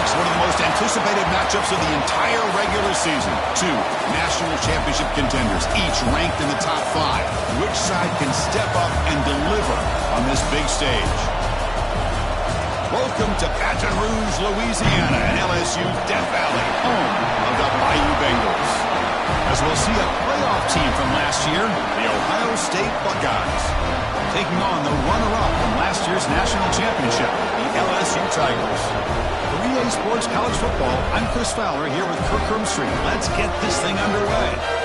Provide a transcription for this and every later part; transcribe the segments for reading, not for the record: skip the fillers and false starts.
Folks, one of the most anticipated matchups of the entire regular season. Two national championship contenders, each ranked in the top 5. Which side can step up and deliver on this big stage? Welcome to Baton Rouge, Louisiana, and LSU's Death Valley, home of the Bayou Bengals. As we'll see a playoff team from last year, the Ohio State Buckeyes, taking on the runner-up from last year's national championship, the LSU Tigers. For EA Sports College Football, I'm Chris Fowler here with Kirk Herbstreit. Let's get this thing underway.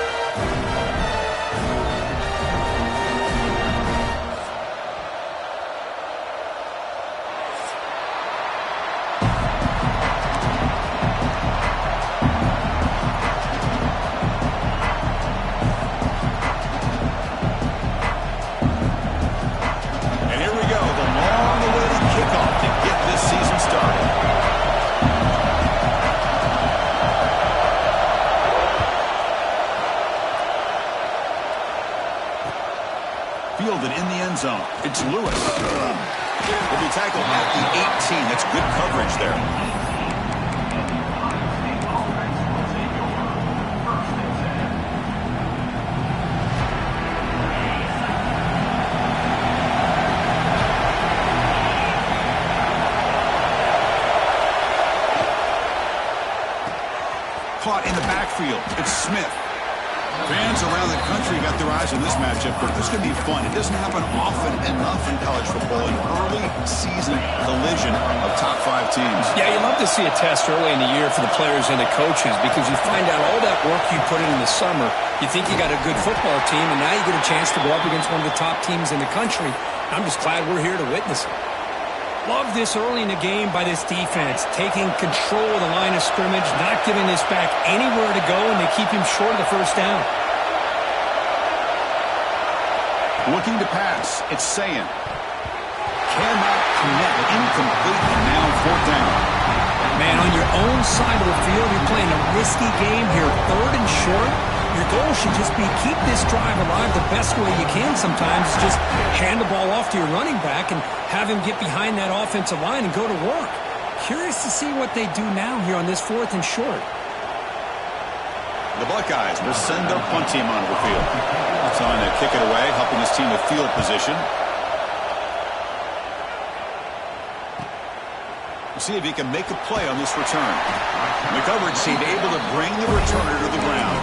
Fielded in the end zone. It's Lewis. Will be tackled at the 18. That's good coverage there. Caught in the backfield. It's Smith. Fans around the country got their eyes on this matchup, but this could be fun. It doesn't happen often enough in college football, an early season collision of top 5 teams. Yeah, you love to see a test early in the year for the players and the coaches because you find out all that work you put in the summer. You think you got a good football team, and now you get a chance to go up against one of the top teams in the country. I'm just glad we're here to witness it. Love this early in the game by this defense, taking control of the line of scrimmage, not giving this back anywhere to go, and they keep him short of the first down. Looking to pass, it's Sayin. Cannot connect, incomplete, and now 4th down. Man, on your own side of the field, you're playing a risky game here, 3rd and short. Your goal should just be keep this drive alive the best way you can sometimes. Just hand the ball off to your running back and have him get behind that offensive line and go to work. Curious to see what they do now here on this 4th and short. The Buckeyes will send their punt team onto the field. Trying to kick it away, helping his team with field position. We'll see if he can make a play on this return. And the coverage team able to bring the returner to the ground.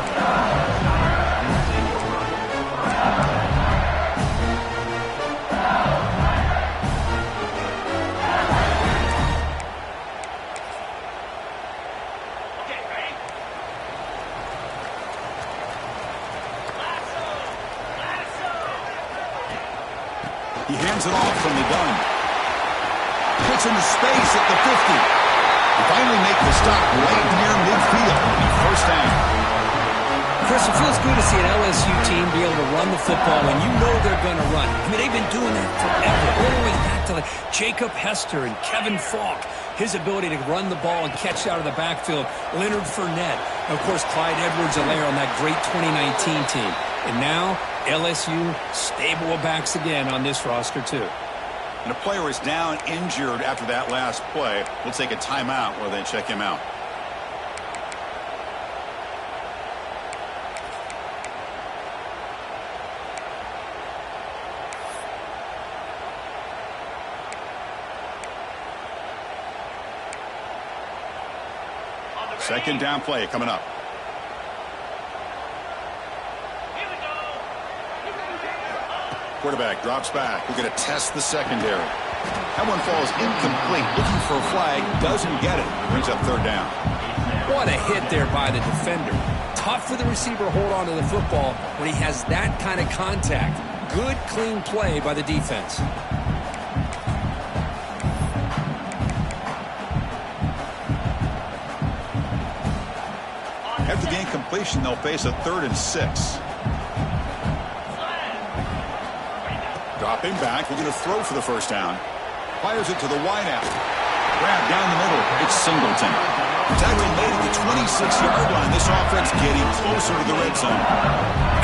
He hands it off from the gun. Puts into space at the 50. They finally make the stop right near midfield. First down. Chris, it feels good to see an LSU team be able to run the football when you know they're going to run. I mean, they've been doing that forever. All the way back to like Jacob Hester and Kevin Falk. His ability to run the ball and catch out of the backfield. Leonard Fournette. Of course, Clyde Edwards-Helaire on that great 2019 team. And now, LSU stable of backs again on this roster, too. And a player is down injured after that last play. We'll take a timeout while they check him out. Second down play coming up. Quarterback drops back. We're going to test the secondary. That one falls incomplete. Looking for a flag. Doesn't get it. Brings up 3rd down. What a hit there by the defender. Tough for the receiver to hold on to the football when he has that kind of contact. Good, clean play by the defense. After the incompletion, they'll face a 3rd and 6. Dropping back. We're going to throw for the first down. Fires it to the wideout. Grab down the middle. It's Singleton. Tackle made at the 27. 36-yard line. This offense getting closer to the red zone.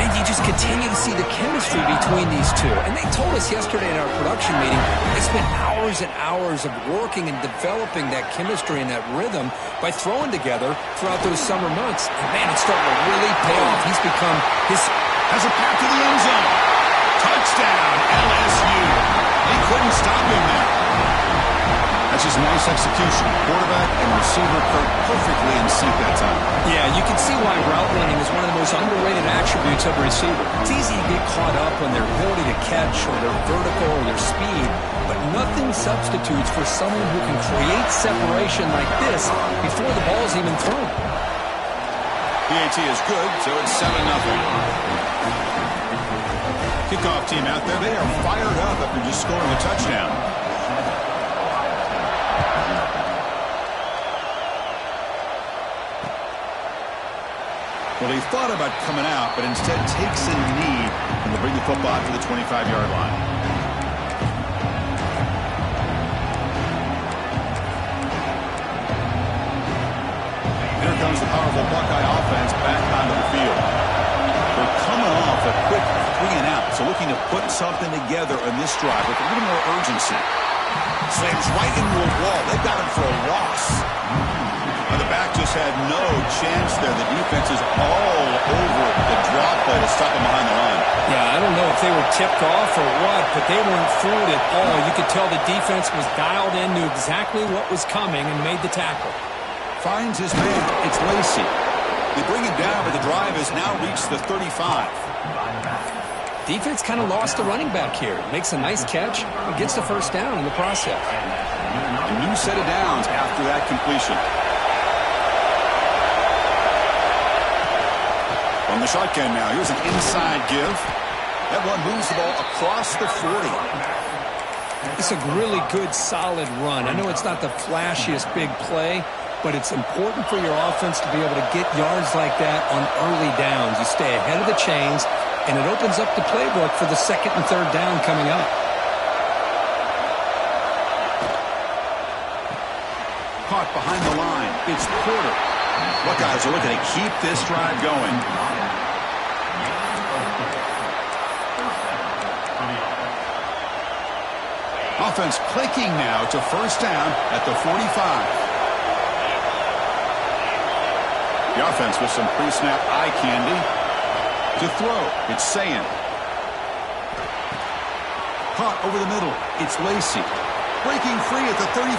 And you just continue to see the chemistry between these two. And they told us yesterday in our production meeting, they spent hours and hours of working and developing that chemistry and that rhythm by throwing together throughout those summer months. And man, it's starting to really pay off. He's become his... Has a path to the end zone. Touchdown, LSU. They couldn't stop him there. That's just nice execution. Quarterback and receiver perfectly in sync that time. Yeah, you can see why route running is one of the most underrated attributes of a receiver. It's easy to get caught up on their ability to catch or their vertical or their speed, but nothing substitutes for someone who can create separation like this before the ball's even thrown. PAT is good, so it's 7-0. Kickoff team out there, they are fired up after just scoring a touchdown. Well, he thought about coming out, but instead takes a knee and will bring the football to the 25-yard line. Here comes the powerful Buckeye offense back onto the field. They're coming off a quick 3-and-out, so looking to put something together on this drive with a little more urgency. Slams right into a wall. They've got him for a loss. The back just had no chance there. The defense is all over the draw play to stop him behind the line. Yeah, I don't know if they were tipped off or what, but they weren't fooled at all. You could tell the defense was dialed in, knew exactly what was coming, and made the tackle. Finds his man. It's Lacy. They bring him down, but the drive has now reached the 35. Defense kind of lost the running back here. Makes a nice catch and gets the first down in the process. A new set of downs after that completion. On the shotgun now, here's an inside give. That one moves the ball across the 40. It's a really good, solid run. I know it's not the flashiest big play, but it's important for your offense to be able to get yards like that on early downs. You stay ahead of the chains, and it opens up the playbook for the second and third down coming up. Caught behind the line. It's Porter. Buckeyes are looking to keep this drive going. Offense clicking now to first down at the 45. The offense with some pre-snap eye candy. To throw, it's Sayin. Caught over the middle, it's Lacy. Breaking free at the 35.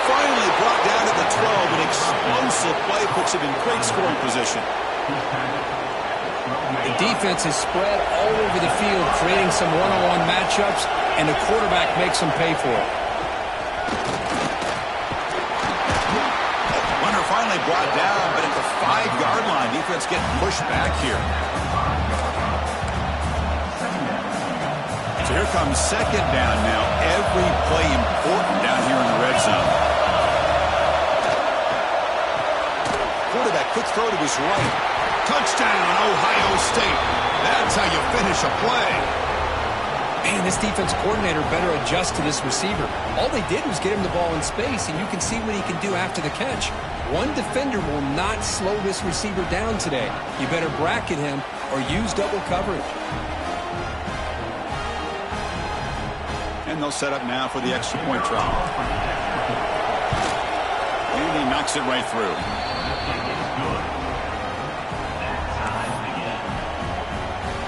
Finally brought down at the 12. An explosive play puts him in great scoring position. The defense is spread all over the field, creating some one-on-one matchups, and the quarterback makes them pay for it. Runner finally brought down, but at the 5-yard line, defense getting pushed back here. So here comes second down now. Every play important down here in the red zone. Quarterback, quick throw to his right. Touchdown, Ohio State. That's how you finish a play. Man, this defense coordinator better adjust to this receiver. All they did was get him the ball in space, and you can see what he can do after the catch. One defender will not slow this receiver down today. You better bracket him or use double coverage. And they'll set up now for the extra point try. And he knocks it right through.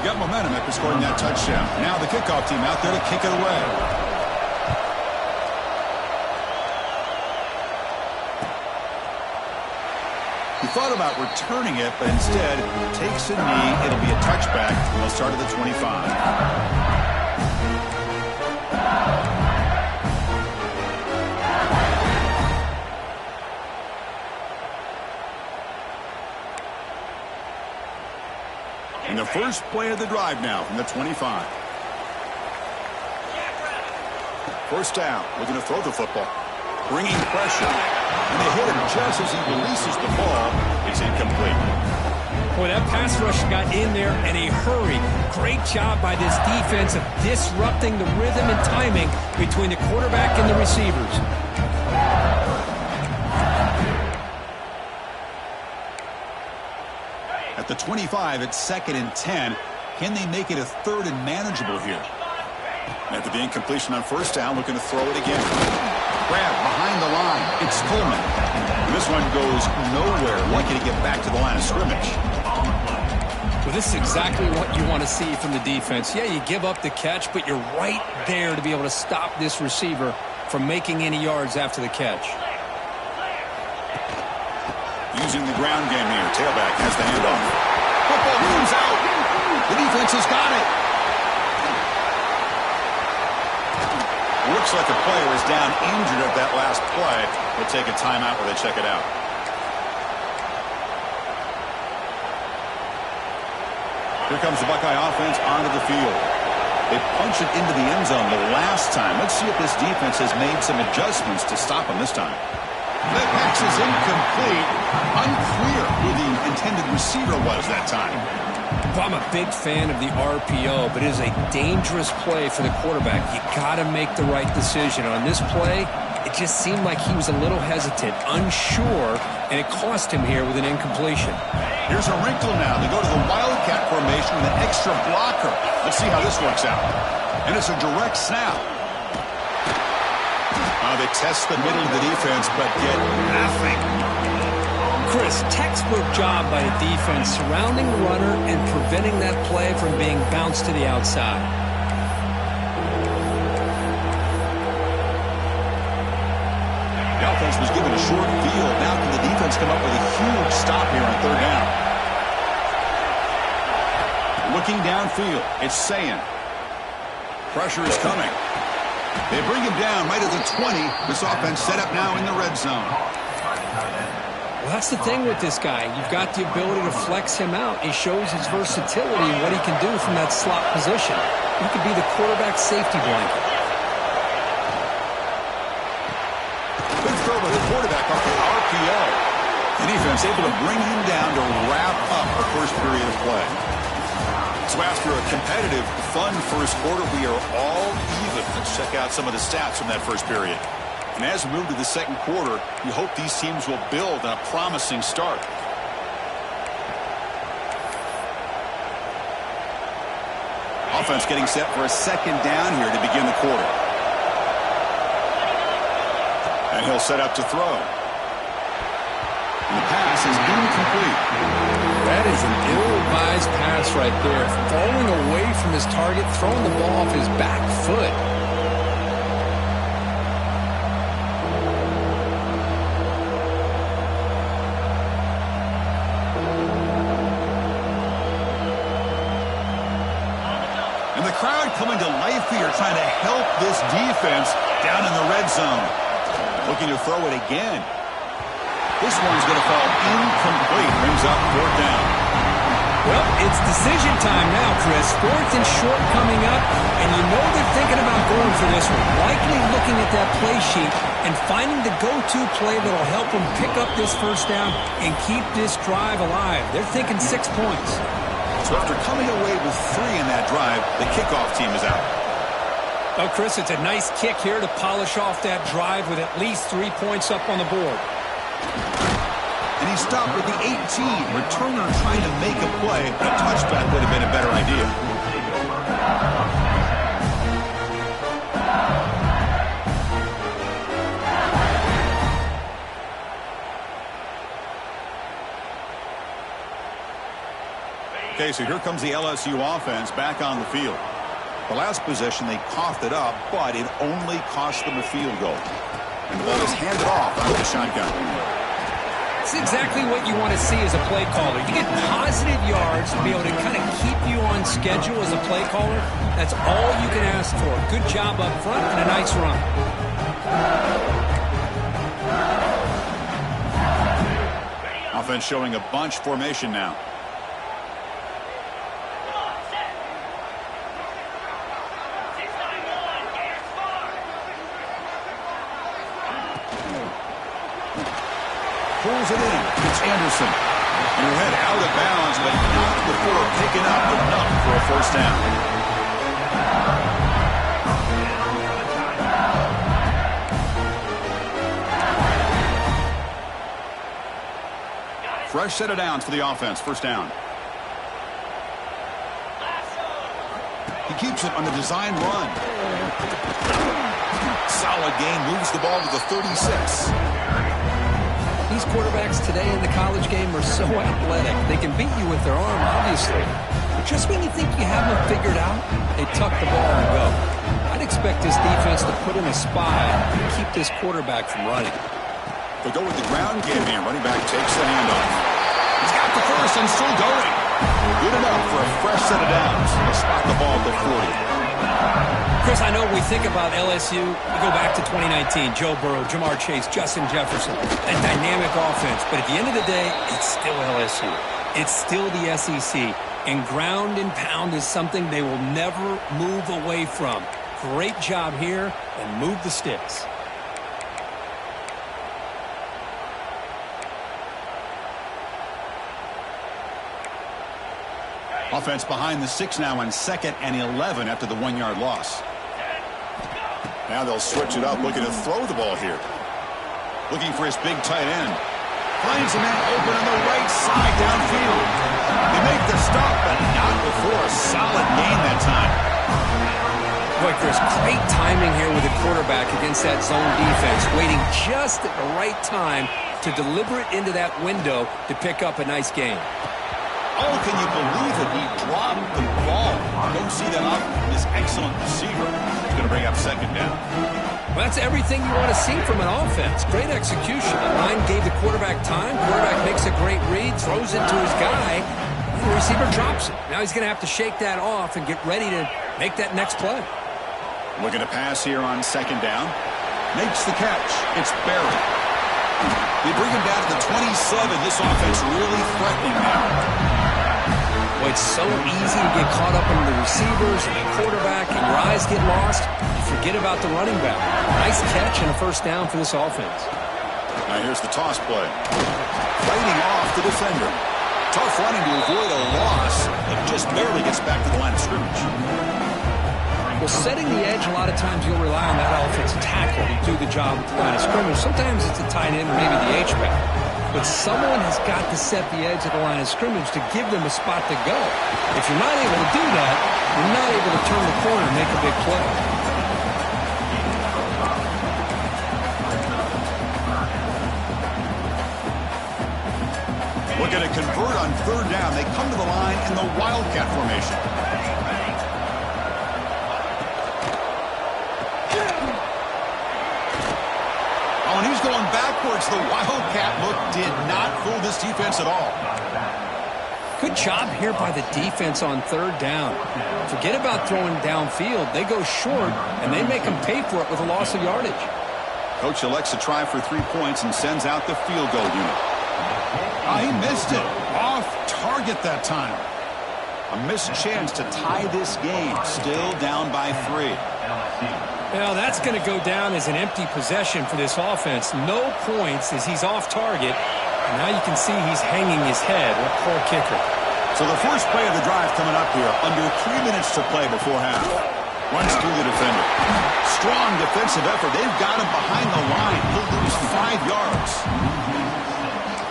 Got momentum after scoring that touchdown. Now the kickoff team out there to kick it away. He thought about returning it, but instead takes a knee. It'll be a touchback. They'll start at the 25. And the first play of the drive now from the 25. First down, looking to throw the football. Bringing pressure. And they hit him just as he releases the ball. It's incomplete. Boy, that pass rush got in there in a hurry. Great job by this defense of disrupting the rhythm and timing between the quarterback and the receivers. At the 25, it's 2nd and 10. Can they make it a 3rd and manageable here? After the incompletion on 1st down, looking to throw it again. Grab behind the line. It's Coleman. And this one goes nowhere. Lucky to get back to the line of scrimmage. Well, this is exactly what you want to see from the defense. Yeah, you give up the catch, but you're right there to be able to stop this receiver from making any yards after the catch. Using the ground game here. Tailback has the handoff. Football comes out. The defense has got it. Looks like a player is down injured at that last play. We'll take a timeout where they check it out. Here comes the Buckeye offense onto the field. They punch it into the end zone the last time. Let's see if this defense has made some adjustments to stop them this time. That pass is incomplete. Unclear who the intended receiver was that time. Well, I'm a big fan of the RPO, but it is a dangerous play for the quarterback. You got to make the right decision. On this play, it just seemed like he was a little hesitant, unsure, and it cost him here with an incompletion. Here's a wrinkle now. They go to the Wildcat formation with an extra blocker. Let's see how this works out. And it's a direct snap. They test the middle of the defense, but get nothing. Chris, textbook job by the defense surrounding the runner and preventing that play from being bounced to the outside. The offense was given a short field. Now can the defense come up with a huge stop here on 3rd down? Looking downfield, it's Sayin. Pressure is coming. They bring him down right at the 20. This offense set up now in the red zone. Well, that's the thing with this guy. You've got the ability to flex him out. He shows his versatility and what he can do from that slot position. He could be the quarterback's safety blanket. Good throw by the quarterback off the RPO. The defense able to bring him down to wrap up the first period of play. So after a competitive, fun first quarter, we are all even. Let's check out some of the stats from that first period. And as we move to the second quarter, we hope these teams will build on a promising start. Offense getting set for a 2nd down here to begin the quarter. And he'll set up to throw. And the pass is incomplete. That is an ill-advised pass right there. Falling away from his target, throwing the ball off his back foot. And the crowd coming to life here, trying to help this defense down in the red zone. Looking to throw it again. This one's going to fall incomplete. Brings up 4th down. Well, it's decision time now, Chris. 4th and short coming up, and you know they're thinking about going for this one. Likely looking at that play sheet and finding the go-to play that'll help them pick up this 1st down and keep this drive alive. They're thinking 6 points. So after coming away with 3 in that drive, the kickoff team is out. Oh, Chris, it's a nice kick here to polish off that drive with at least 3 points up on the board. And he stopped at the 18. Returner trying to make a play. A touchback would have been a better idea. Okay, so here comes the LSU offense back on the field. The last possession, they coughed it up, but it only cost them a field goal. And the ball is handed off out of the shotgun. It's exactly what you want to see as a play caller. You get positive yards to be able to kind of keep you on schedule as a play caller. That's all you can ask for. Good job up front and a nice run. Offense showing a bunch formation now. Pulls it in. It's Anderson. And he'll head out of bounds, but not before picking up enough for a 1st down. Fresh set of downs for the offense. 1st down. He keeps it on the design run. Solid gain, moves the ball to the 36. These quarterbacks today in the college game are so athletic. They can beat you with their arm, obviously. But just when you think you have them figured out, they tuck the ball and go. I'd expect this defense to put in a spy and keep this quarterback from running. They go with the ground game here. Running back takes the handoff. He's got the first and still going. Good enough for a fresh set of downs. They'll spot the ball at the 40. Chris, I know we think about LSU. We go back to 2019. Joe Burrow, Jamar Chase, Justin Jefferson. A dynamic offense. But at the end of the day, it's still LSU. It's still the SEC. And ground and pound is something they will never move away from. Great job here, and move the sticks. Offense behind the 6 now on 2nd and 11 after the 1-yard loss. Now they'll switch it up, looking to throw the ball here. Looking for his big tight end. Finds a man open on the right side downfield. They make the stop, but not before a solid gain that time. Boy, Chris, great timing here with the quarterback against that zone defense, waiting just at the right time to deliver it into that window to pick up a nice gain. Oh, can you believe it? He dropped the ball. Don't see that up from this excellent receiver. He's going to bring up 2nd down. Well, that's everything you want to see from an offense. Great execution. The line gave the quarterback time. Quarterback makes a great read, throws it to his guy, and the receiver drops it. Now he's going to have to shake that off and get ready to make that next play. Looking to pass here on 2nd down. Makes the catch. It's Barrett. They bring him down to the 27. This offense really threatening now. Boy, it's so easy to get caught up in the receivers and the quarterback, and your eyes get lost. You forget about the running back. Nice catch and a 1st down for this offense. Now here's the toss play. Fighting off the defender. Tough running to avoid a loss. It just barely gets back to the line of scrimmage. Well, setting the edge, a lot of times you'll rely on that offensive tackle to do the job at the line of scrimmage. Sometimes it's a tight end or maybe the H-back. But someone has got to set the edge of the line of scrimmage to give them a spot to go. If you're not able to do that, you're not able to turn the corner and make a big play. Looking to convert on 3rd down. They come to the line in the Wildcat formation. And he's going backwards. The Wildcat look did not fool this defense at all. Good job here by the defense on 3rd down. Forget about throwing downfield. They go short, and they make them pay for it with a loss of yardage. Coach elects to try for 3 points and sends out the field goal unit. He missed it. Off target that time. A missed chance to tie this game. Still down by 3. Well, that's going to go down as an empty possession for this offense. No points as he's off target. And now you can see he's hanging his head. What poor kicker. So the first play of the drive coming up here. Under 3 minutes to play before half. Runs through the defender. Strong defensive effort. They've got him behind the line. He'll lose 5 yards.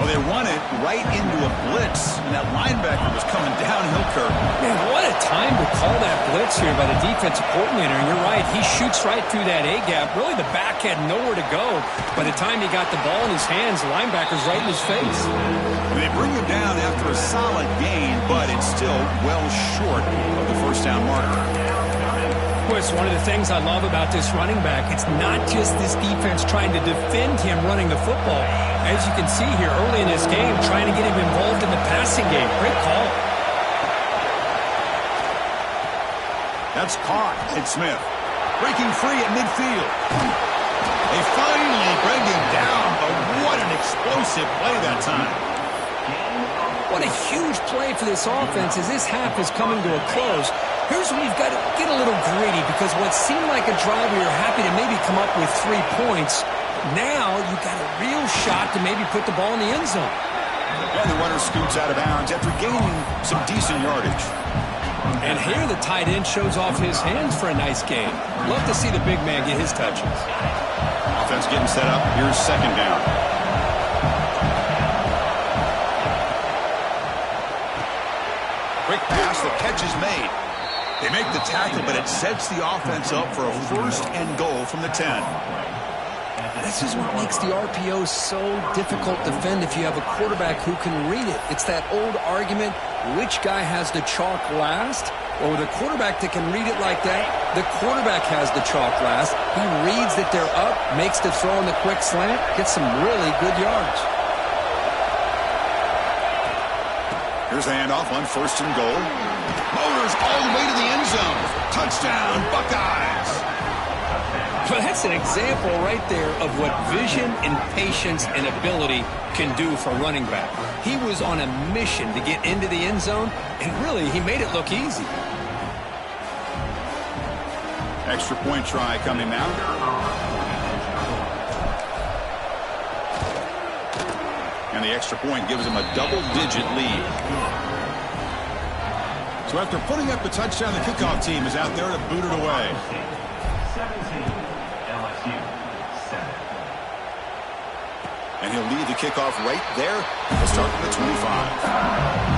Well, they run it right into a blitz, and that linebacker was coming downhill, Kirk. Man, what a time to call that blitz here by the defensive coordinator. And you're right, he shoots right through that A-gap. Really, the back had nowhere to go. By the time he got the ball in his hands, the linebacker's right in his face. They bring him down after a solid gain, but it's still well short of the 1st down marker. It's one of the things I love about this running back. It's not just this defense trying to defend him running the football. As you can see here early in this game, trying to get him involved in the passing game. Great call. That's caught. It's Smith. Breaking free at midfield. They finally bring him down, but what an explosive play that time. What a huge play for this offense as this half is coming to a close. Here's where you've got to get a little greedy because what seemed like a drive where you're happy to maybe come up with 3 points, now you've got a real shot to maybe put the ball in the end zone. And the runner scoots out of bounds after gaining some decent yardage. And here the tight end shows off his hands for a nice gain. Love to see the big man get his touches. Offense getting set up. Here's 2nd down. Quick pass. The catch is made. They make the tackle, but it sets the offense up for a 1st and goal from the 10. This is what makes the RPO so difficult to defend if you have a quarterback who can read it. It's that old argument, which guy has the chalk last? Well, with a quarterback that can read it like that, the quarterback has the chalk last. He reads that they're up, makes the throw in the quick slant, gets some really good yards. Here's the handoff on 1st and goal. Motors all the way to the end zone. Touchdown, Buckeyes. Well, that's an example right there of what vision and patience and ability can do for running back. He was on a mission to get into the end zone, and really, he made it look easy. Extra point try coming now. And the extra point gives him a double-digit lead. So after putting up the touchdown, the kickoff team is out there to boot it away. 17, LSU, 7. And he'll lead the kickoff right there. He'll start from the 25.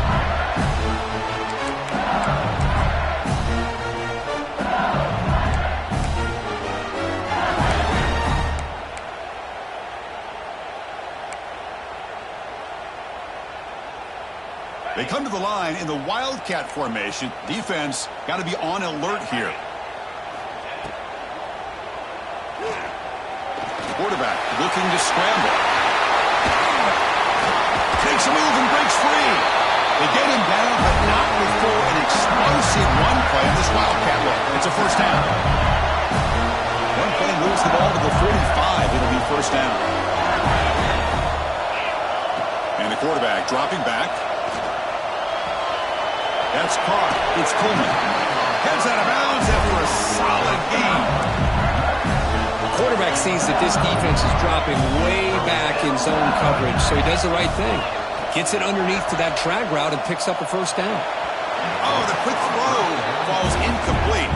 They come to the line in the Wildcat formation. Defense got to be on alert here. Quarterback looking to scramble. Takes a move and breaks free. They get him down, but not before an explosive run play on this Wildcat look. It's a 1st down. One play moves the ball to the 45. It'll be 1st down. And the quarterback dropping back. That's caught. It's Coleman. Heads out of bounds after a solid gain. The quarterback sees that this defense is dropping way back in zone coverage, so he does the right thing. Gets it underneath to that drag route and picks up a 1st down. Oh, the quick throw falls incomplete.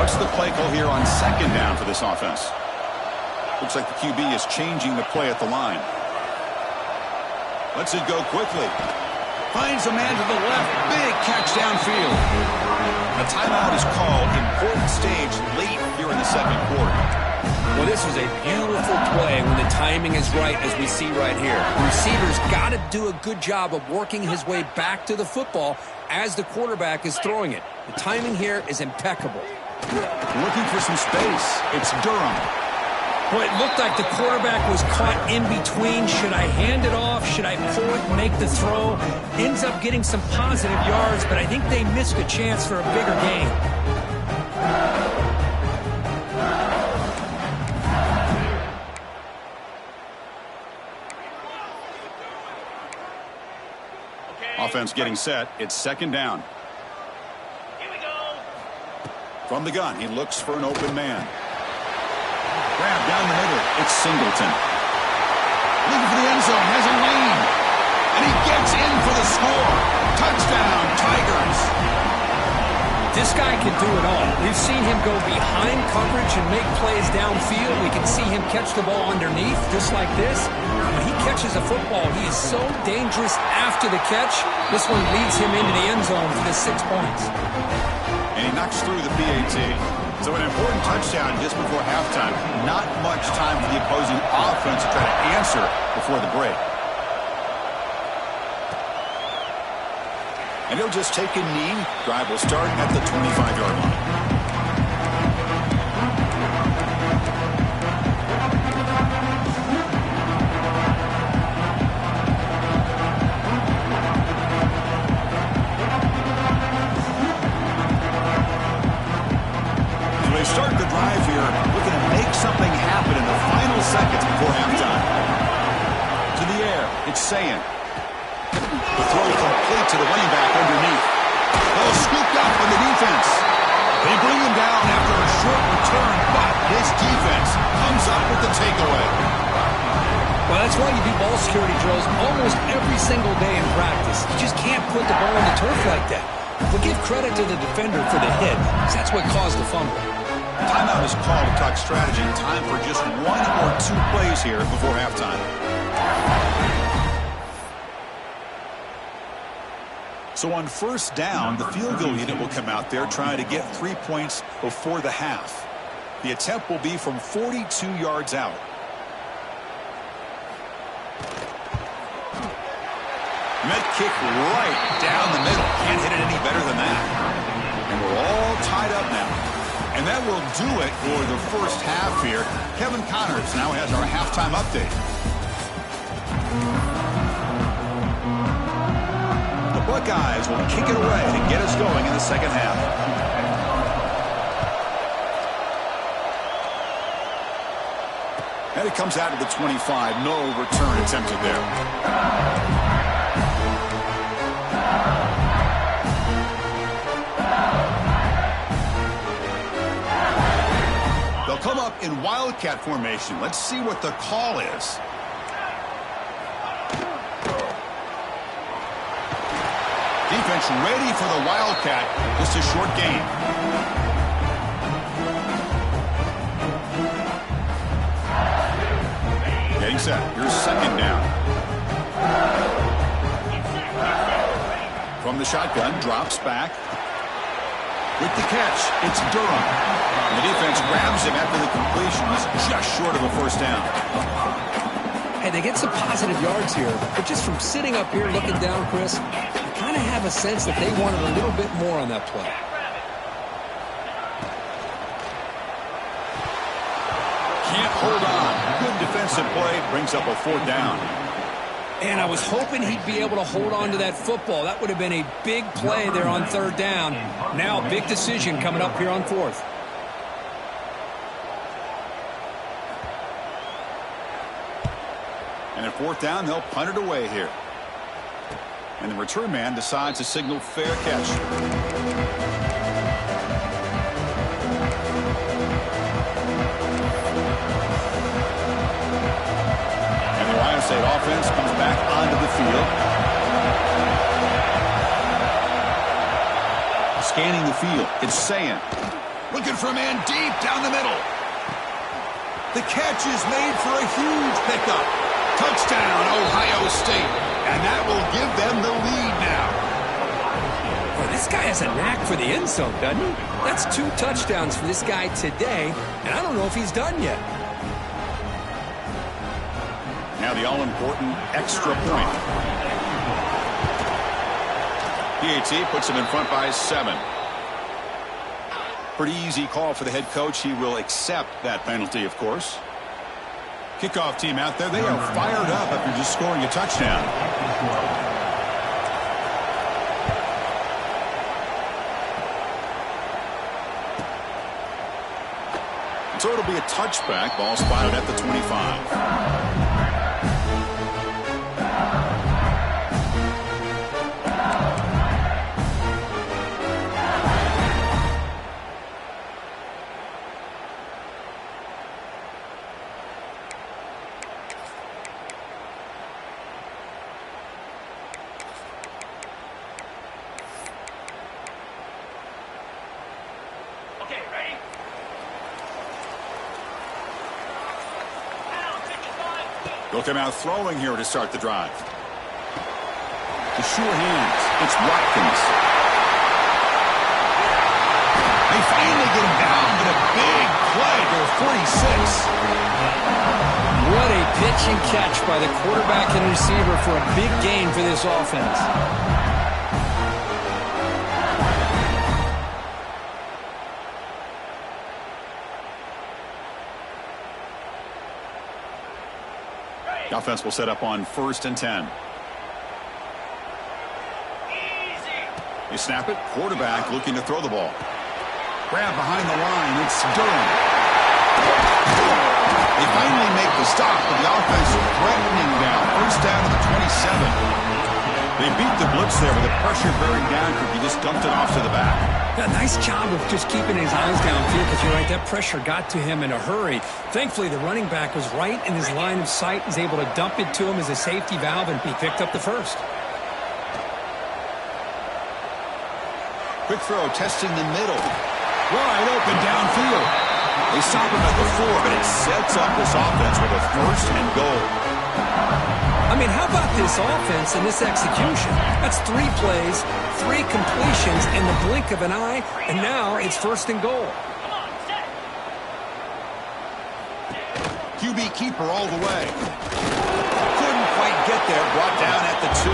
What's the play call here on 2nd down for this offense? Looks like the QB is changing the play at the line. Lets it go quickly. Finds a man to the left. Big catch downfield. A timeout is called. Important stage late here in the 2nd quarter. Well, this was a beautiful play when the timing is right, as we see right here. The receiver's got to do a good job of working his way back to the football as the quarterback is throwing it. The timing here is impeccable. Looking for some space. It's Durham. Well, it looked like the quarterback was caught in between. Should I hand it off? Should I pull it and make the throw? Ends up getting some positive yards, but I think they missed a chance for a bigger gain. Offense getting set. It's 2nd down. From the gun, he looks for an open man. Grab down the middle. It's Singleton. Looking for the end zone. Has a lane. And he gets in for the score. Touchdown, Tigers. This guy can do it all. We've seen him go behind coverage and make plays downfield. We can see him catch the ball underneath, just like this. When he catches a football, he is so dangerous after the catch. This one leads him into the end zone for the 6 points. And he knocks through the PAT. So an important touchdown just before halftime. Not much time for the opposing offense to try to answer before the break. And he'll just take a knee. Drive will start at the 25-yard line. Start the drive here, looking to make something happen in the final seconds before halftime. To the air, it's Sayin. The throw complete to the running back underneath. Well, scooped up on the defense. They bring him down after a short return, but this defense comes up with the takeaway. Well, that's why you do ball security drills almost every single day in practice. You just can't put the ball on the turf like that. But give credit to the defender for the hit, because that's what caused the fumble. Timeout is called to talk strategy. Time for just 1 or 2 plays here before halftime. So on first down, the field goal unit will come out there trying to get 3 points before the half. The attempt will be from 42 yards out. Met kick right down the middle. Can't hit it any better than that. And we're all tied up now. And that will do it for the first half here. Kevin Connors now has our halftime update. The Buckeyes will kick it away to get us going in the second half. And it comes out to the 25. No return attempted there. They'll come up in Wildcat formation. Let's see what the call is. Defense ready for the Wildcat. Just a short gain. Getting set. Here's second down. From the shotgun, drops back. With the catch, it's Durham. The defense grabs him after the completion. He's just short of a first down. Hey, they get some positive yards here, but just from sitting up here looking down, Chris, I kind of have a sense that they wanted a little bit more on that play. Can't hold on. Good defensive play brings up a fourth down. And I was hoping he'd be able to hold on to that football. That would have been a big play there on third down. Now a big decision coming up here on fourth. And at fourth down, they'll punt it away here. And the return man decides to signal fair catch. And the Ohio State offense comes back onto the field. Scanning the field, it's Sayin. Looking for a man deep down the middle. The catch is made for a huge pickup. Touchdown, Ohio State. And that will give them the lead now. Well, this guy has a knack for the end zone, doesn't he? That's 2 touchdowns for this guy today, and I don't know if he's done yet. Now the all-important extra point. PAT puts him in front by 7. Pretty easy call for the head coach. He will accept that penalty, of course. Kickoff team out there, they are fired up after just scoring a touchdown. So it'll be a touchback. Ball spotted at the 25. They'll come out throwing here to start the drive. The sure hands. It's Watkins. They finally get him down, but a big play to the 46. What a pitch and catch by the quarterback and receiver for a big gain for this offense. The offense will set up on 1st and 10. They snap it. Quarterback looking to throw the ball. Grab behind the line. It's Durham. They finally make the stop, but the offense threatening down. First down to the 27. They beat the blitz there with the pressure bearing down. He just dumped it off to the back. Yeah, nice job of just keeping his eyes downfield, because you're right, that pressure got to him in a hurry. Thankfully, the running back was right in his line of sight. He's able to dump it to him as a safety valve, and he picked up the first. Quick throw, testing the middle. Wide open downfield. They stop him at the 4, but it sets up this offense with a 1st and goal. I mean, how about this offense and this execution? That's 3 plays, 3 completions in the blink of an eye, and now it's 1st and goal. QB keeper all the way. Couldn't quite get there, brought down at the 2.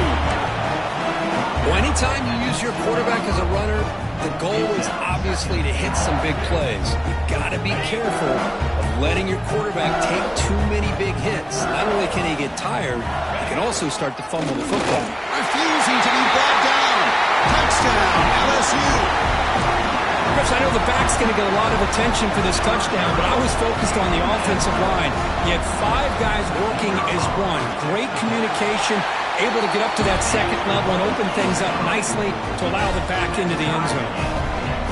Well, anytime you use your quarterback as a runner, the goal is obviously to hit some big plays. You've got to be careful of letting your quarterback take too many big hits. Not only can he get tired, he can also start to fumble the football. Refusing to be brought down. Touchdown, LSU. Chris, I know the back's going to get a lot of attention for this touchdown, but I was focused on the offensive line. You had 5 guys working as one. Great communication, able to get up to that 2nd level and open things up nicely to allow the back into the end zone.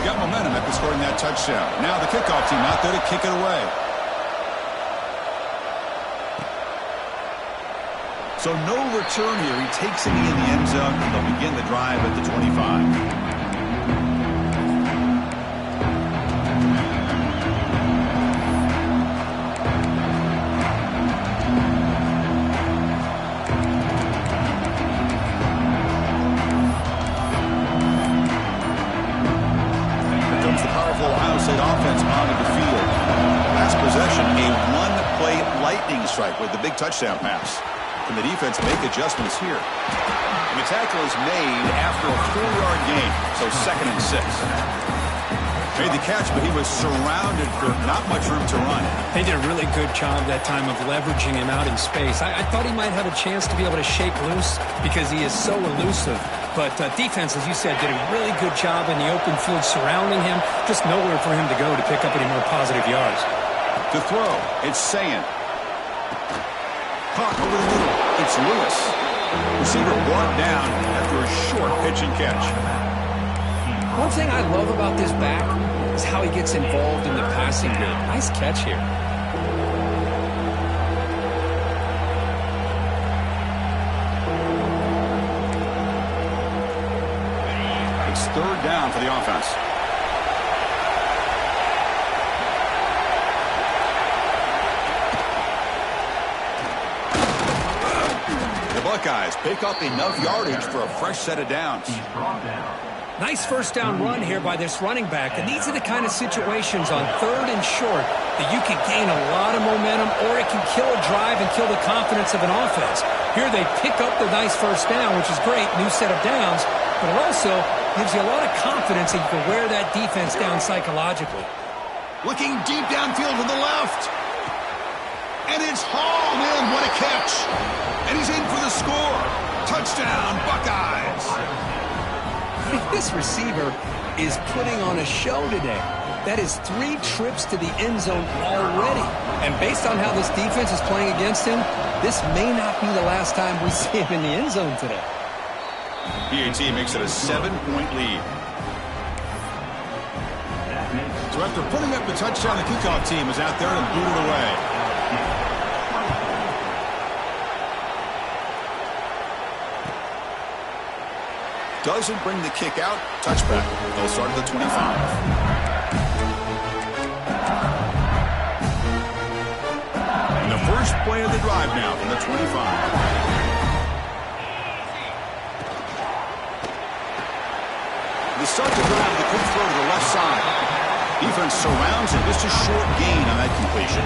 Got momentum after scoring that touchdown. Now the kickoff team out there to kick it away. So no return here. He takes it in the end zone, and they'll begin the drive at the 25. Offense onto the field. Last possession, a 1-play lightning strike with the big touchdown pass. Can the defense make adjustments here? And the tackle is made after a 4-yard gain, so 2nd and 6. Made the catch, but he was surrounded for not much room to run. They did a really good job that time of leveraging him out in space. I thought he might have a chance to be able to shake loose because he is so elusive. But defense, as you said, did a really good job in the open field surrounding him. Just nowhere for him to go to pick up any more positive yards. To throw, it's Sayin. Caught over the middle, it's Lewis. Receiver brought down after a short pitch and catch. One thing I love about this back is how he gets involved in the passing game. Nice catch here. It's 3rd down for the offense. The Buckeyes pick up enough yardage for a fresh set of downs. He's brought down. Nice 1st down run here by this running back. And these are the kind of situations on 3rd and short that you can gain a lot of momentum, or it can kill a drive and kill the confidence of an offense. Here they pick up the nice 1st down, which is great, new set of downs, but it also gives you a lot of confidence that you can wear that defense down psychologically. Looking deep downfield to the left. And it's hauled in. What a catch. And he's in for the score. Touchdown, Buckeyes. This receiver is putting on a show today. That is 3 trips to the end zone already. And based on how this defense is playing against him, this may not be the last time we see him in the end zone today. PAT makes it a 7-point lead. So after putting up the touchdown, the kickoff team is out there and boot it away. Doesn't bring the kick out. Touchback. They'll start at the 25. And the first play of the drive now from the 25. The start to drive with a quick throw to the left side. Defense surrounds him. Just a short gain on that completion.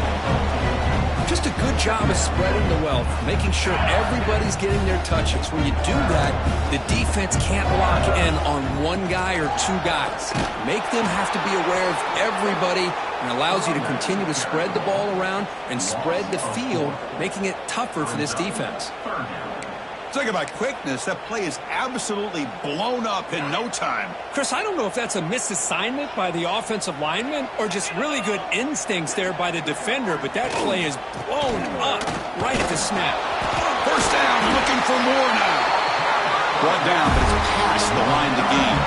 Just a good job of spreading the wealth, making sure everybody's getting their touches. When you do that, the defense can't lock in on one guy or 2 guys. Make them have to be aware of everybody, and allows you to continue to spread the ball around and spread the field, making it tougher for this defense. Talk about quickness. That play is absolutely blown up in no time. Chris, I don't know if that's a misassignment by the offensive lineman or just really good instincts there by the defender, but that play is blown up right at the snap. 1st down, looking for more now. Brought down, but it's past the line to gain.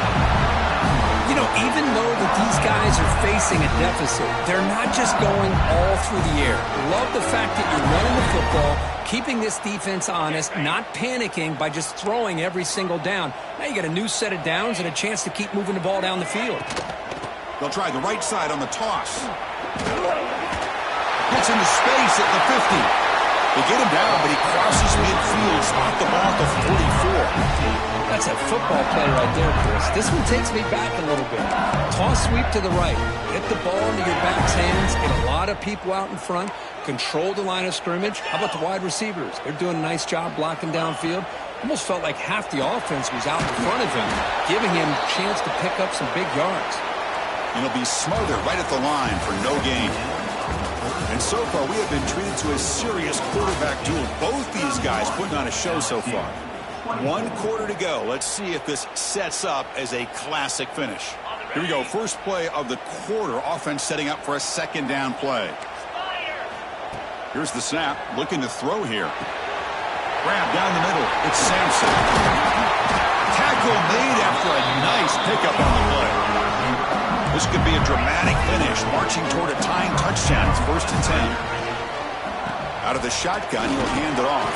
You know, even though that these guys are facing a deficit, they're not just going all through the air. Love the fact that you're running the football, keeping this defense honest, not panicking by just throwing every single down. Now you got a new set of downs and a chance to keep moving the ball down the field. They'll try the right side on the toss. Gets into space at the 50. They get him down, but he crosses midfield, spot the ball at the 44. That's a football play right there, Chris. This one takes me back a little bit. Toss sweep to the right. Hit the ball into your back's hands. Get a lot of people out in front. Control the line of scrimmage. How about the wide receivers? They're doing a nice job blocking downfield. Almost felt like half the offense was out in front of him, giving him a chance to pick up some big yards. And he'll be smothered right at the line for no gain. And so far, we have been treated to a serious quarterback duel. Both these guys putting on a show so far. 1 quarter to go. Let's see if this sets up as a classic finish. Here we go. First play of the quarter. Offense setting up for a second down play. Here's the snap. Looking to throw here. Grab down the middle. It's Sampson. Tackle made after a nice pickup on the play. This could be a dramatic finish, marching toward a tying touchdown. It's 1st and 10. Out of the shotgun, he'll hand it off.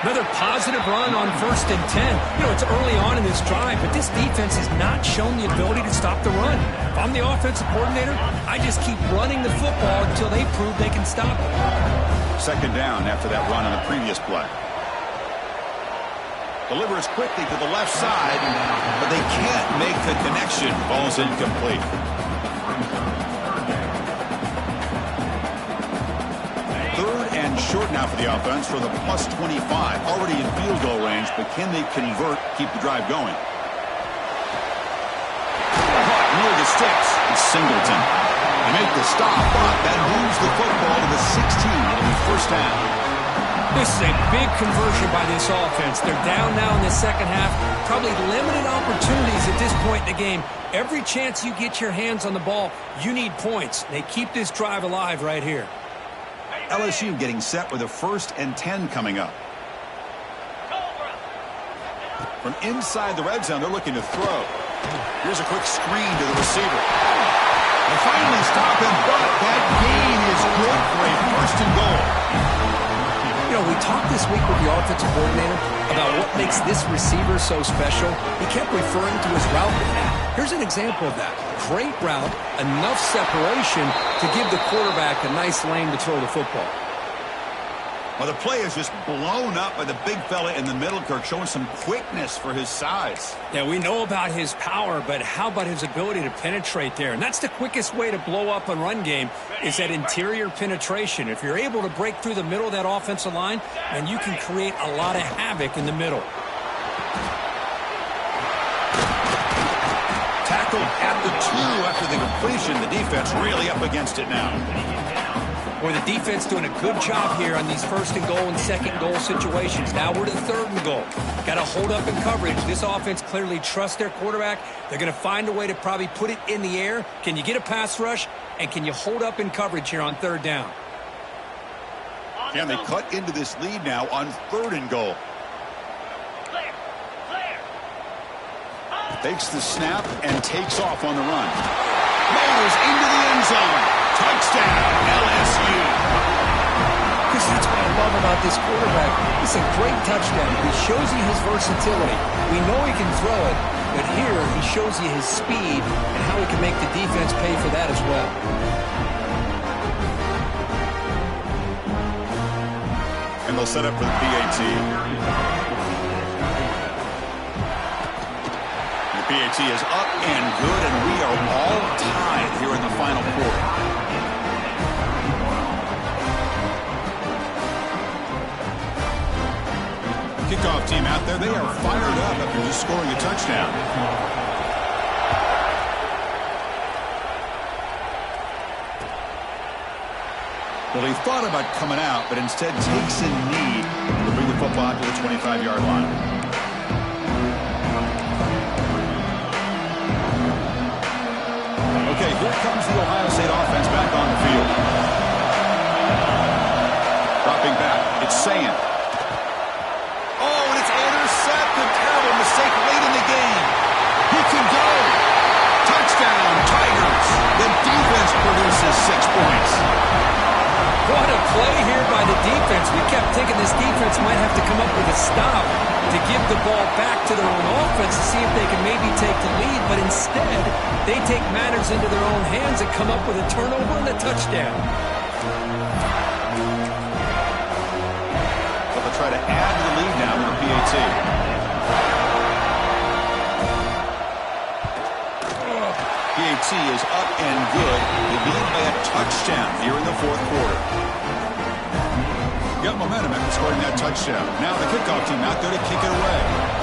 Another positive run on 1st and 10. You know, it's early on in this drive, but this defense has not shown the ability to stop the run. If I'm the offensive coordinator, I just keep running the football until they prove they can stop it. Second down after that run on the previous play. Delivers quickly to the left side, but they can't make the connection. Ball's incomplete. Third and short now for the offense for the plus 25. Already in field goal range, but can they convert, keep the drive going? Caught near the sticks. It's Singleton. They make the stop, but that moves the football to the 16. It'll be first down. This is a big conversion by this offense. They're down now in the second half. Probably limited opportunities at this point in the game. Every chance you get your hands on the ball, you need points. They keep this drive alive right here. LSU getting set with a 1st and 10 coming up. From inside the red zone, they're looking to throw. Here's a quick screen to the receiver. They finally stop him, but that gain is good for a 1st and goal. You know, we talked this week with the offensive coordinator about what makes this receiver so special. He kept referring to his route path. Here's an example of that. Great route, enough separation to give the quarterback a nice lane to throw the football. Well, the play is just blown up by the big fella in the middle, Kirk, showing some quickness for his size. Yeah, we know about his power, but how about his ability to penetrate there? And that's the quickest way to blow up a run game is that interior penetration. If you're able to break through the middle of that offensive line, then you can create a lot of havoc in the middle. Tackled at the 2 after the completion. The defense really up against it now. Boy, the defense doing a good job here on these 1st and goal and 2nd goal situations. Now we're to 3rd and goal. Got to hold up in coverage. This offense clearly trusts their quarterback. They're going to find a way to probably put it in the air. Can you get a pass rush? And can you hold up in coverage here on 3rd down? Can they cut into this lead now on 3rd and goal? Takes the snap and takes off on the run. Motors into the end zone. Touchdown, LSU. Because that's what I love about this quarterback. It's a great touchdown. He shows you his versatility. We know he can throw it, but here he shows you his speed and how he can make the defense pay for that as well. And they'll set up for the PAT. The PAT is up and good, and we are all tied here in the final quarter. Kickoff team out there, they are fired up after just scoring a touchdown. Well, he thought about coming out, but instead takes a knee to bring the football to the 25-yard line. Okay, here comes the Ohio State offense back on the field. Dropping back, it's Sayin. Oh, and it's intercepted. Terrible mistake late in the game. He can go. Touchdown, Tigers. The defense produces 6 points. What a play here by the defense. We kept thinking this defense might have to come up with a stop to give the ball back to their own offense to see if they can maybe take the lead, but instead They take matters into their own hands and come up with a turnover and a touchdown. But they'll try to add to the lead now with a PAT. PAT is up and good. They lead by a touchdown here in the fourth quarter. Got momentum after scoring that touchdown. Now the kickoff team out there to kick it away.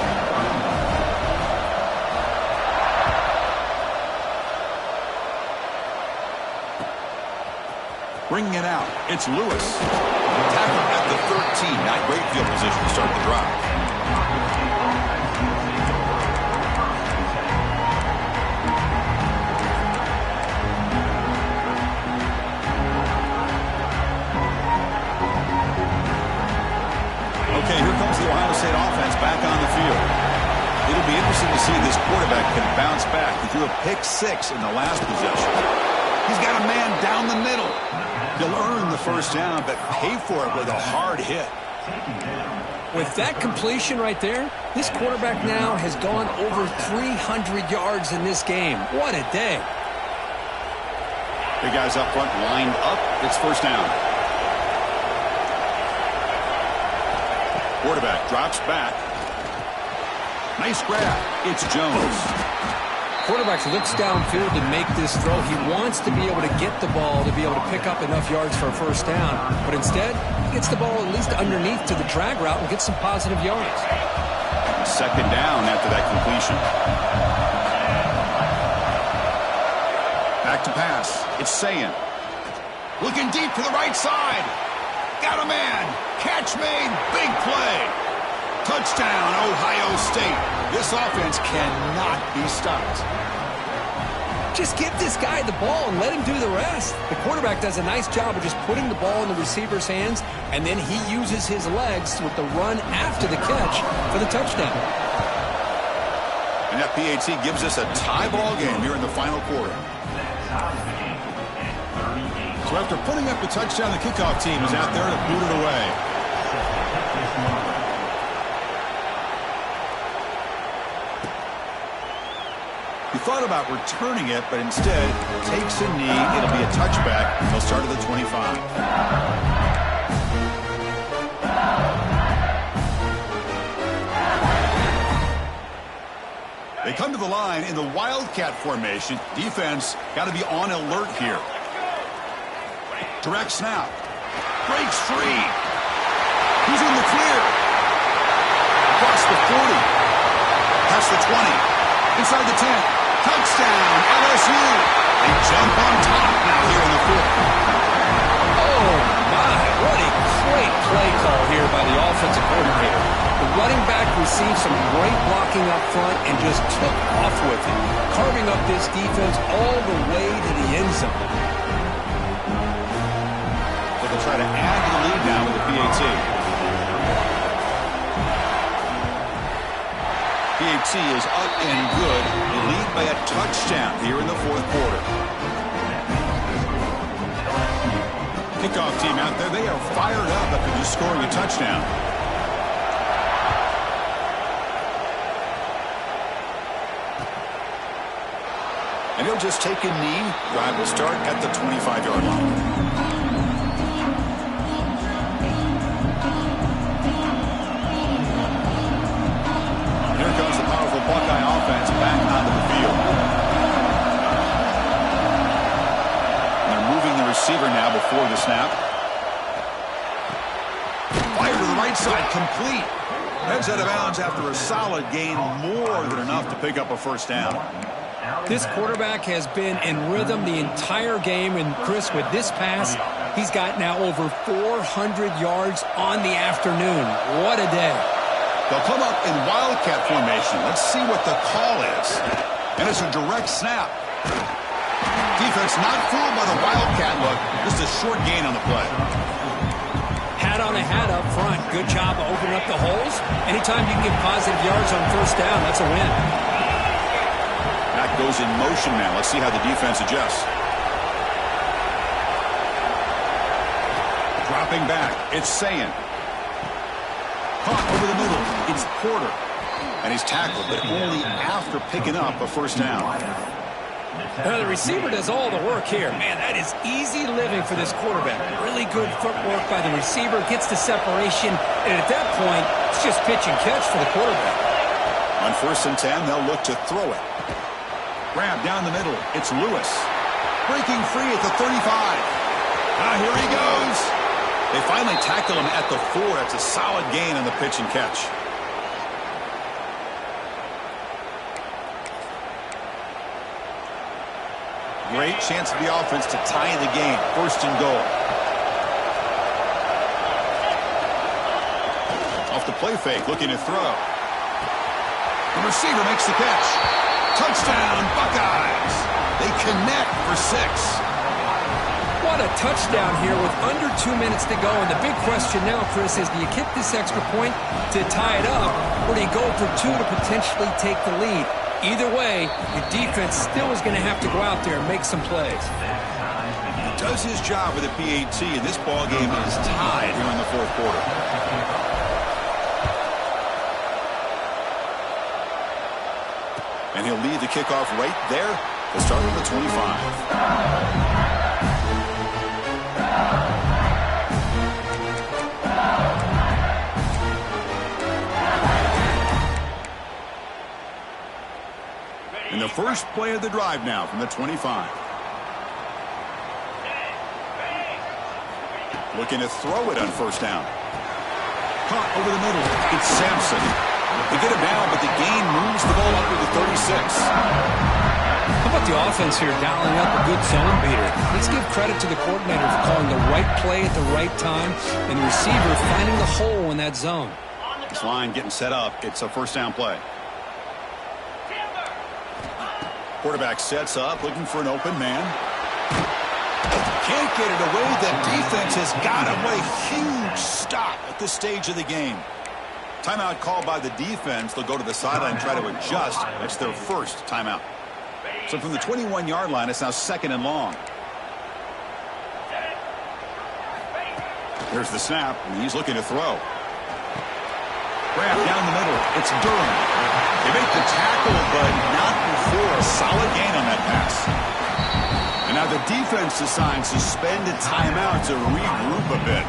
Bringing it out, it's Lewis. Tackle at the 13. Not great field position to start the drive. Okay, here comes the Ohio State offense back on the field. It'll be interesting to see if this quarterback can bounce back. He threw a pick-6 in the last possession. He's got a man down the middle. He'll earn the first down, but pay for it with a hard hit. With that completion right there, this quarterback now has gone over 300 yards in this game. What a day. The guys up front lined up. It's first down. Quarterback drops back. Nice grab. It's Jones. Quarterback looks downfield to make this throw. He wants to be able to get the ball to be able to pick up enough yards for a first down. But instead, he gets the ball at least underneath to the drag route and gets some positive yards. Second down after that completion. Back to pass. It's Sayin. Looking deep to the right side. Got a man. Catch made. Big play. Touchdown, Ohio State. This offense cannot be stopped. Just give this guy the ball and let him do the rest. The quarterback does a nice job of just putting the ball in the receiver's hands, and then he uses his legs with the run after the catch for the touchdown. And that PAT gives us a tie ball game here in the final quarter. So after putting up the touchdown, the kickoff team is out there to boot it away. He thought about returning it, but instead takes a knee. It'll be a touchback. He'll start at the 25. They come to the line in the Wildcat formation. Defense got to be on alert here. Direct snap. Breaks free. He's in the clear. Across the 40. Past the 20. Inside the 10. Touchdown, LSU. They jump on top now here in the fourth. Oh, my. What a great play call here by the offensive coordinator. The running back received some great blocking up front and just took off with it, carving up this defense all the way to the end zone. They'll try to add to the lead now with the PAT. PAT is up and good. They lead by a touchdown here in the fourth quarter. Kickoff team out there, they are fired up after just scoring a touchdown. And he'll just take a knee. Drive will start at the 25-yard line. Buckeye offense back onto the field. And they're moving the receiver now before the snap. Fire to the right side, complete. Heads out of bounds after a solid gain, more than enough to pick up a first down. This quarterback has been in rhythm the entire game, and Chris, with this pass, he's got now over 400 yards on the afternoon. What a day. They'll come up in Wildcat formation. Let's see what the call is. And it's a direct snap. Defense not fooled by the Wildcat look. Just a short gain on the play. Hat on a hat up front. Good job of opening up the holes. Anytime you can get positive yards on first down, that's a win. That goes in motion now. Let's see how the defense adjusts. Dropping back. It's Sayin. Caught over the middle. It's Porter. And he's tackled, but only after picking up a first down. Well, the receiver does all the work here. Man, that is easy living for this quarterback. Really good footwork by the receiver, gets the separation, and at that point, it's just pitch and catch for the quarterback. On 1st and 10, they'll look to throw it. Grab down the middle. It's Lewis. Breaking free at the 35. Here he goes. They finally tackle him at the 4. That's a solid gain on the pitch and catch. Great chance for the offense to tie the game. 1st and goal. Off the play fake, looking to throw. The receiver makes the catch. Touchdown, Buckeyes. They connect for 6. What a touchdown here with under 2 minutes to go. And the big question now, Chris, is do you kick this extra point to tie it up, or do you go for 2 to potentially take the lead? Either way, your defense still is going to have to go out there and make some plays. He does his job with a PAT, and this ball game is tied here in the 4th quarter. And he'll lead the kickoff right there to start with the 25. And the first play of the drive now from the 25. Looking to throw it on 1st down. Caught over the middle. It's Sampson. They get him down, but the gain moves the ball up to the 36. How about the offense here dialing up a good zone beater? Let's give credit to the coordinator for calling the right play at the right time and the receiver finding the hole in that zone. This line getting set up. It's a 1st down play. Quarterback sets up, looking for an open man. Can't get it away. The defense has got him. What a huge stop at this stage of the game. Timeout called by the defense. They'll go to the sideline and try to adjust. That's their first timeout. So from the 21-yard line, it's now 2nd and long. Here's the snap, and he's looking to throw. Grab down the middle. It's Durham. They make the tackle, but not before a solid gain on that pass. And now the defense decides to spend a timeout to regroup a bit.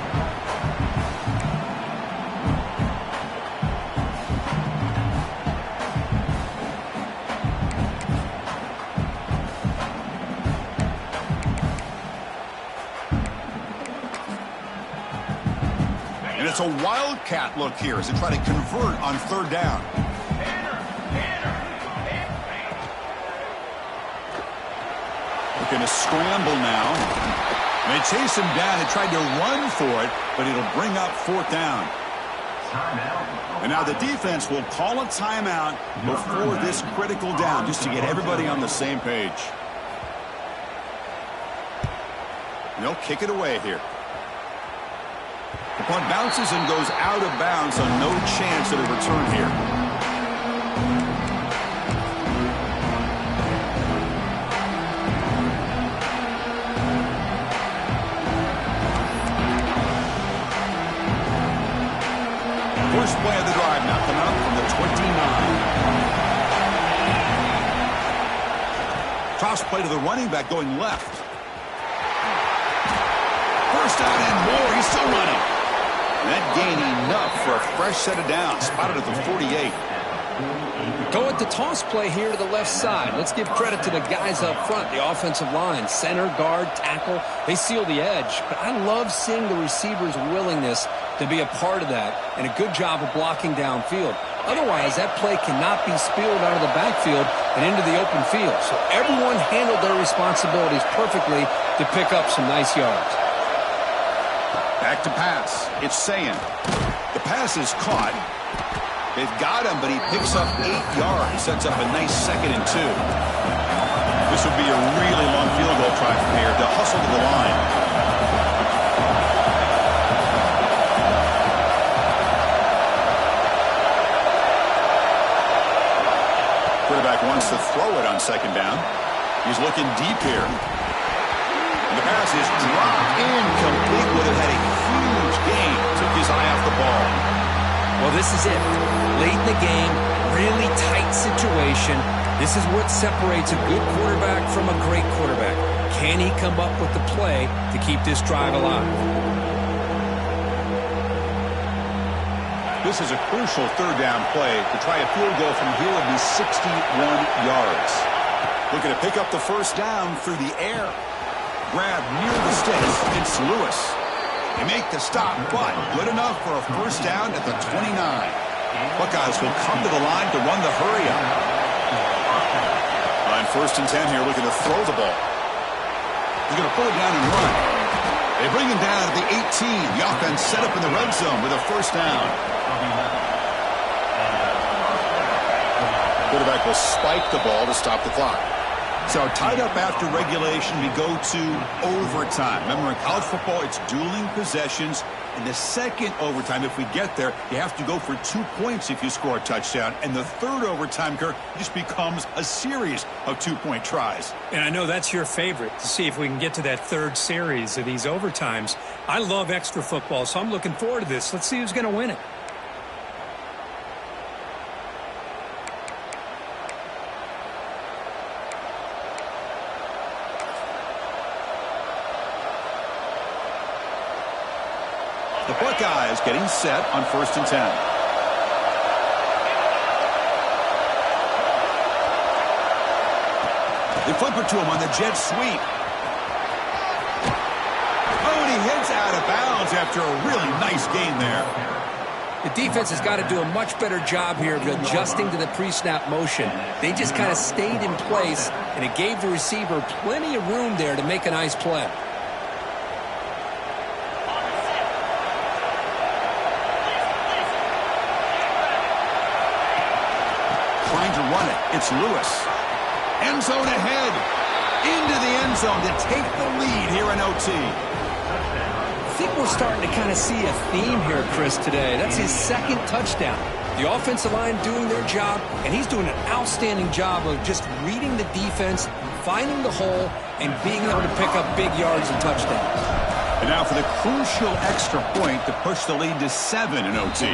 And it's a wildcat look here as they try to convert on 3rd down. Looking to scramble now. And they chase him down. They tried to run for it, but it'll bring up 4th down. And now the defense will call a timeout before this critical down, just to get everybody on the same page. And they'll kick it away here. The punt bounces and goes out of bounds, so no chance at a return here. First play of the drive now coming up from the 29. Toss play to the running back going left. First down and more. He's still running. And that gained enough for a fresh set of downs. Spotted at the 48. Go with the toss play here to the left side. Let's give credit to the guys up front, the offensive line, center, guard, tackle. They seal the edge. But I love seeing the receiver's willingness to be a part of that and a good job of blocking downfield. Otherwise, that play cannot be spilled out of the backfield and into the open field. So everyone handled their responsibilities perfectly to pick up some nice yards. Back to pass. It's Sayin. The pass is caught. They've got him, but he picks up 8 yards. Sets up a nice 2nd and 2. This would be a really long field goal try from here to hustle to the line. Quarterback wants to throw it on 2nd down. He's looking deep here. And the pass is dropped incomplete. Would have had a huge gain. Took his eye off the ball. Well, this is it. Late in the game, really tight situation. This is what separates a good quarterback from a great quarterback. Can he come up with the play to keep this drive alive? This is a crucial third down play. To try a field goal from here would be 61 yards. Looking to pick up the first down through the air. Grab near the sticks. It's Lewis. They make the stop, but good enough for a first down at the 29. Buckeyes will come to the line to run the hurry-up. On 1st and 10 here, looking to throw the ball. He's going to pull it down and run. They bring him down at the 18. The offense set up in the red zone with a first down. Quarterback will spike the ball to stop the clock. So tied up after regulation, we go to overtime. Remember, in college football, it's dueling possessions. In the second overtime, if we get there, you have to go for 2 points if you score a touchdown. And the third overtime, Kirk, just becomes a series of 2-point tries. And I know that's your favorite, to see if we can get to that third series of these overtimes. I love extra football, so I'm looking forward to this. Let's see who's going to win it. The Buckeyes getting set on 1st and 10. They flip it to him on the jet sweep. Oh, and he hits out of bounds after a really nice gain there. The defense has got to do a much better job here of adjusting to the pre-snap motion. They just kind of stayed in place, and it gave the receiver plenty of room there to make a nice play. Trying to run it. It's Lewis. End zone ahead. Into the end zone to take the lead here in OT. I think we're starting to kind of see a theme here, Chris, today. That's his second touchdown. The offensive line doing their job, and he's doing an outstanding job of just reading the defense, finding the hole, and being able to pick up big yards and touchdowns. And now for the crucial extra point to push the lead to 7 in OT.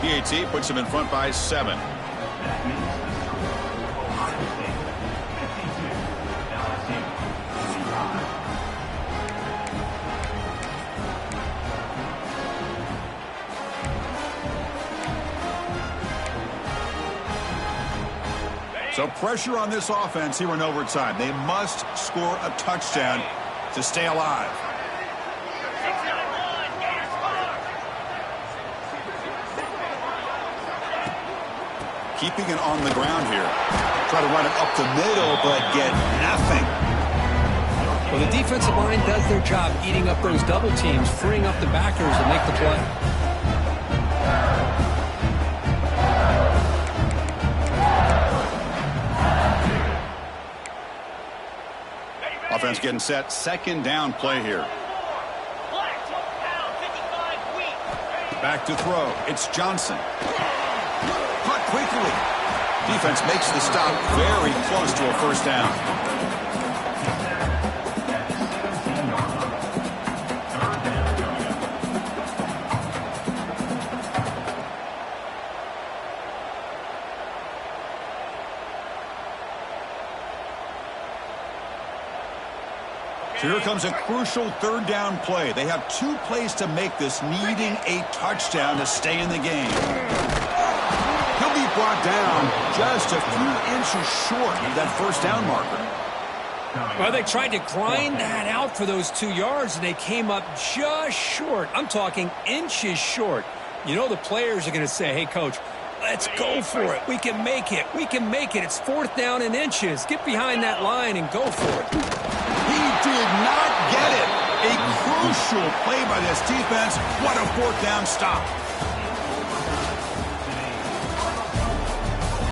PAT puts him in front by 7. So pressure on this offense here in overtime. They must score a touchdown to stay alive. Keeping it on the ground here. Try to run it up the middle, but get nothing. Well, the defensive line does their job eating up those double teams, freeing up the backers to make the play. Offense getting set. 2nd down play here. Back to throw. It's Johnson. Caught quickly. Defense makes the stop very close to a first down. So here comes a crucial 3rd down play. They have 2 plays to make this, needing a touchdown to stay in the game. He'll be brought down just a few inches short of that first down marker. Well, they tried to grind that out for those 2 yards, and they came up just short. I'm talking inches short. You know the players are going to say, hey, Coach, let's go for it. We can make it. We can make it. It's 4th down in inches. Get behind that line and go for it. He did not get it. A crucial play by this defense. What a 4th down stop.